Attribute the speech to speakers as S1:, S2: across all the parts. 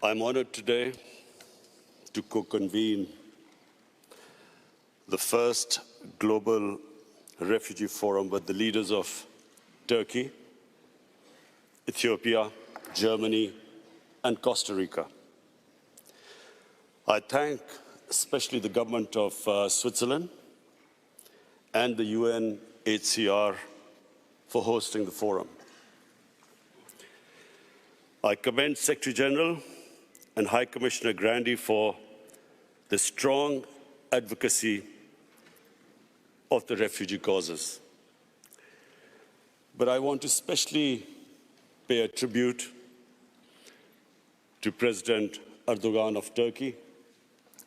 S1: I'm honored today to co-convene the first global refugee forum with the leaders of Turkey, Ethiopia, Germany, and Costa Rica. I thank especially the government of Switzerland and the UNHCR for hosting the forum. I commend Secretary General and High Commissioner Grandi for the strong advocacy of the refugee causes. But I want to especially pay a tribute to President Erdogan of Turkey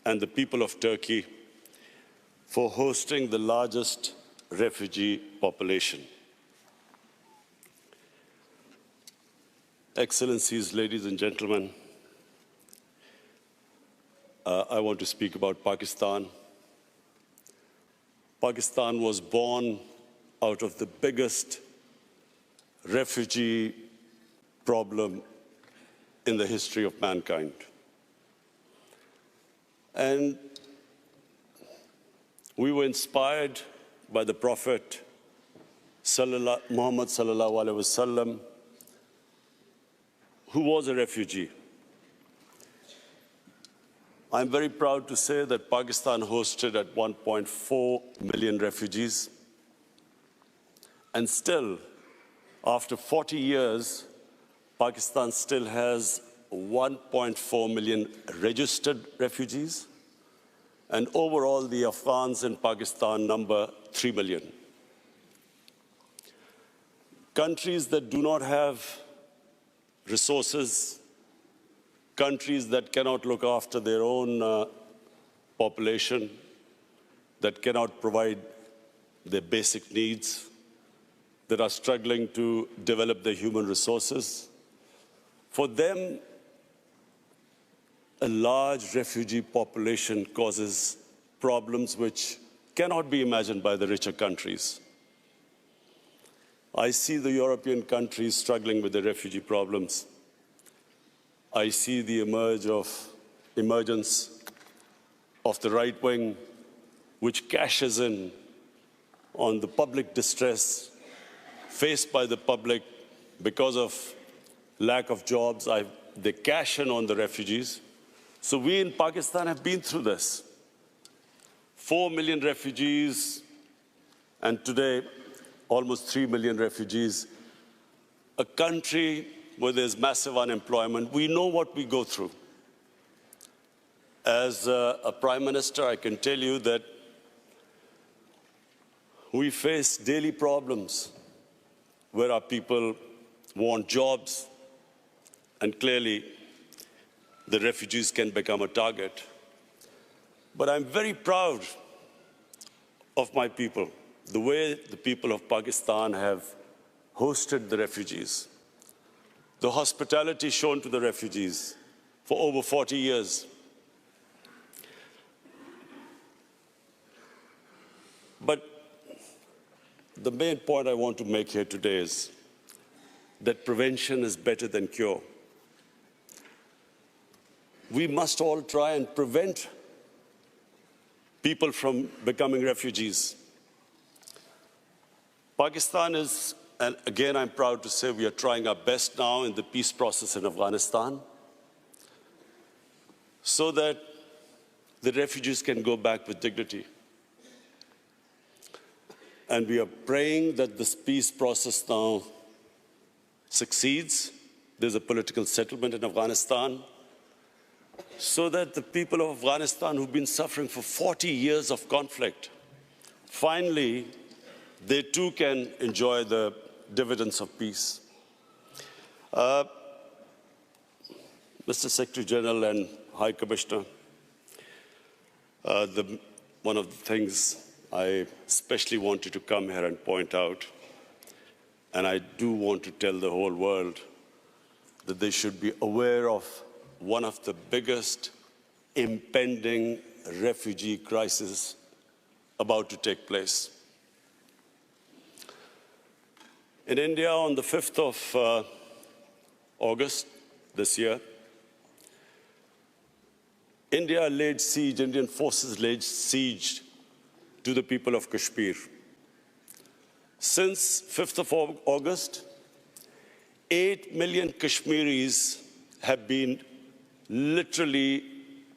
S1: and the people of Turkey for hosting the largest refugee population. Excellencies, ladies and gentlemen, I want to speak about Pakistan. Pakistan was born out of the biggest refugee problem in the history of mankind. And we were inspired by the Prophet Muhammad sallallahu alaihi wasallam, who was a refugee. I'm very proud to say that Pakistan hosted at 1.4 million refugees. And still, after 40 years, Pakistan still has 1.4 million registered refugees. And overall, the Afghans in Pakistan number 3 million. Countries that do not have resources, countries that cannot look after their own population, that cannot provide their basic needs, that are struggling to develop their human resources. For them, a large refugee population causes problems which cannot be imagined by the richer countries. I see the European countries struggling with the refugee problems. I see the emergence of the right wing, which cashes in on the public distress faced by the public because of lack of jobs. They cash in on the refugees. So we in Pakistan have been through this. 4 million refugees, and today almost 3 million refugees. A country where there's massive unemployment. We know what we go through. As a Prime Minister, I can tell you that we face daily problems where our people want jobs, and clearly the refugees can become a target. But I'm very proud of my people, the way the people of Pakistan have hosted the refugees, the hospitality shown to the refugees for over 40 years. But the main point I want to make here today is that prevention is better than cure. We must all try and prevent people from becoming refugees. Pakistan is, and again I'm proud to say, we are trying our best now in the peace process in Afghanistan so that the refugees can go back with dignity. And we are praying that this peace process now succeeds. There's a political settlement in Afghanistan so that the people of Afghanistan who've been suffering for 40 years of conflict, finally, they too can enjoy the dividends of peace. Mr. Secretary General and High Commissioner, one of the things I especially wanted to come here and point out, and I do want to tell the whole world that they should be aware of one of the biggest impending refugee crises about to take place. In India, on the 5th of August this year, Indian forces laid siege to the people of Kashmir. Since 5th of August, 8 million Kashmiris have been literally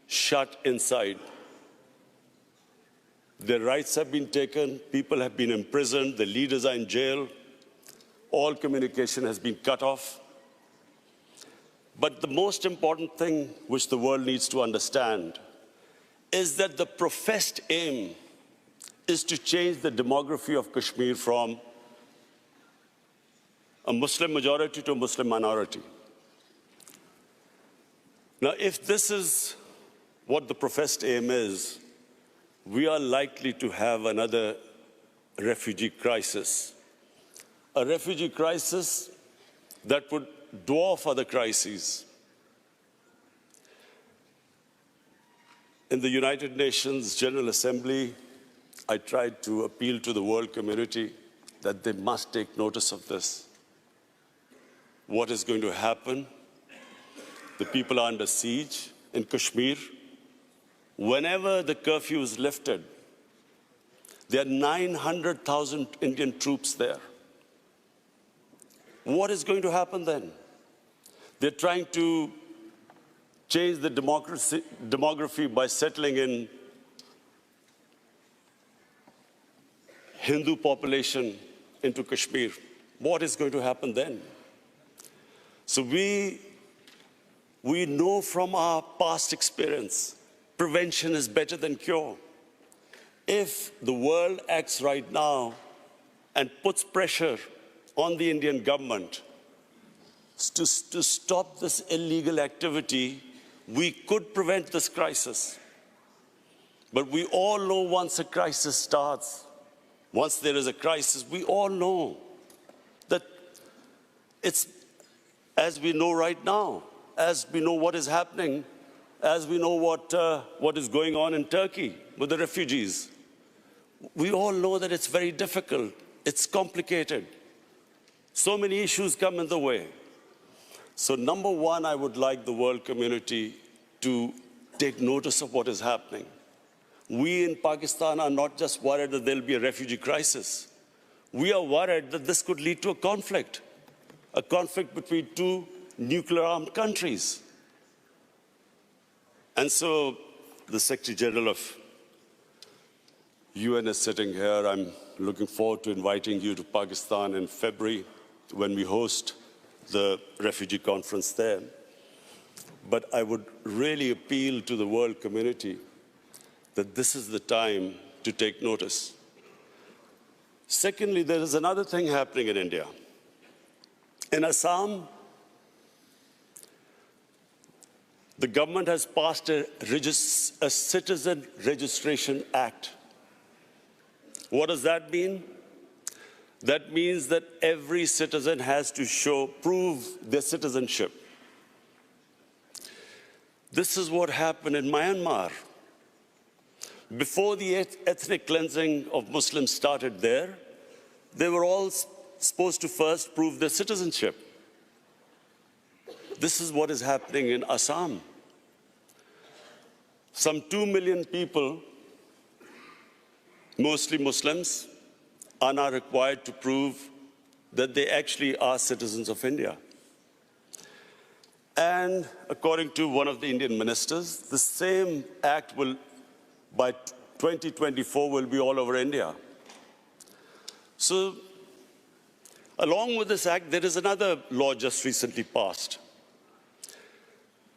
S1: shut inside. Their rights have been taken, people have been imprisoned, the leaders are in jail, all communication has been cut off. But the most important thing which the world needs to understand is that the professed aim is to change the demography of Kashmir from a Muslim majority to a Muslim minority. Now, if this is what the professed aim is, we are likely to have another refugee crisis. A refugee crisis that would dwarf other crises. In the United Nations General Assembly, I tried to appeal to the world community that they must take notice of this. What is going to happen? The people are under siege in Kashmir. Whenever the curfew is lifted, there are 900,000 Indian troops there. What is going to happen then? They're trying to change the demography by settling in Hindu population into Kashmir. What is going to happen then? So we know from our past experience, prevention is better than cure. If the world acts right now and puts pressure on the Indian government to stop this illegal activity, we could prevent this crisis. But we all know once a crisis starts, once there is a crisis, we all know that it's, as we know right now, as we know what is happening, as we know what is going on in Turkey with the refugees, we all know that it's very difficult, it's complicated. So many issues come in the way. So number one, I would like the world community to take notice of what is happening. We in Pakistan are not just worried that there'll be a refugee crisis. We are worried that this could lead to a conflict between two nuclear-armed countries. And so the Secretary General of UN is sitting here. I'm looking forward to inviting you to Pakistan in February when we host the refugee conference there. But I would really appeal to the world community that this is the time to take notice. Secondly, there is another thing happening in India. In Assam, the government has passed a Citizen Registration Act. What does that mean? That means that every citizen has to prove their citizenship. This is what happened in Myanmar. Before the ethnic cleansing of Muslims started there, they were all supposed to first prove their citizenship. This is what is happening in Assam. Some 2 million people, mostly Muslims, are now required to prove that they actually are citizens of India. And according to one of the Indian ministers, the same act will, by 2024, will be all over India. So, along with this act, there is another law just recently passed,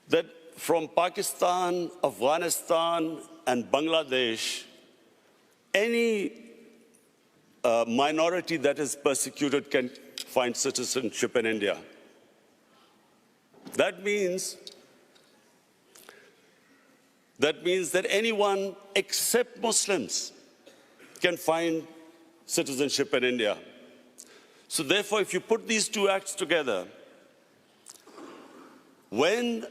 S1: that from Pakistan, Afghanistan, and Bangladesh, any minority that is persecuted can find citizenship in India. That means that anyone except Muslims can find citizenship in India. So therefore, if you put these two acts together, when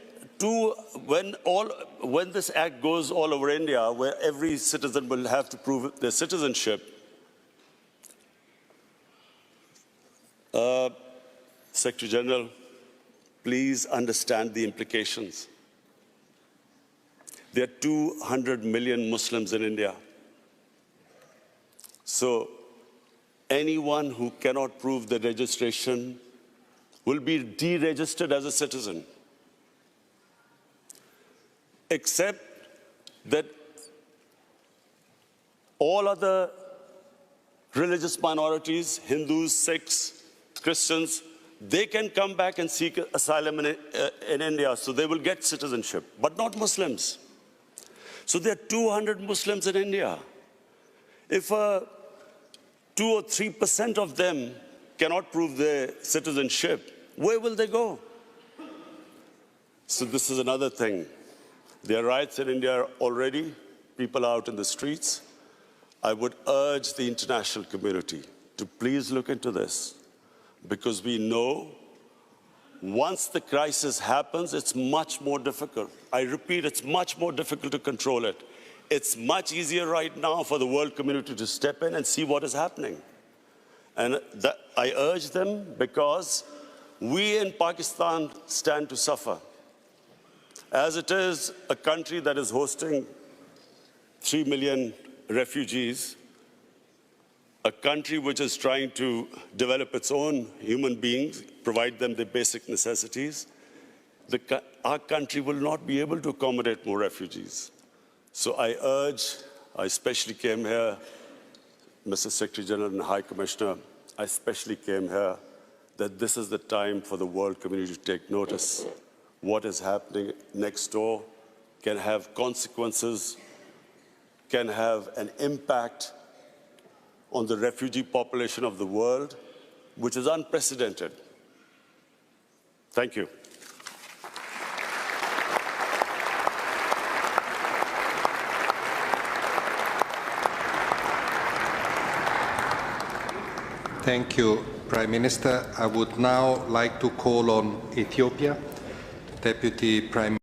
S1: this act goes all over India, where every citizen will have to prove their citizenship, Secretary General, please understand the implications. There are 200 million Muslims in India. So anyone who cannot prove the registration will be deregistered as a citizen, except that all other religious minorities, Hindus, Sikhs, Christians, they can come back and seek asylum in India, so they will get citizenship, but not Muslims. So there are 200 Muslims in India. If 2 or 3% of them cannot prove their citizenship, where will they go? So this is another thing. There are riots in India already. People are out in the streets. I would urge the international community to please look into this, because we know once the crisis happens, it's much more difficult. I repeat, it's much more difficult to control it. It's much easier right now for the world community to step in and see what is happening. And I urge them, because we in Pakistan stand to suffer. As it is a country that is hosting 3 million refugees, a country which is trying to develop its own human beings, provide them the basic necessities, our country will not be able to accommodate more refugees. So I especially came here, Mr. Secretary General and High Commissioner, I especially came here that this is the time for the world community to take notice. What is happening next door can have consequences, can have an impact on the refugee population of the world, which is unprecedented. Thank you.
S2: Thank you, Prime Minister. I would now like to call on Ethiopia, Deputy Prime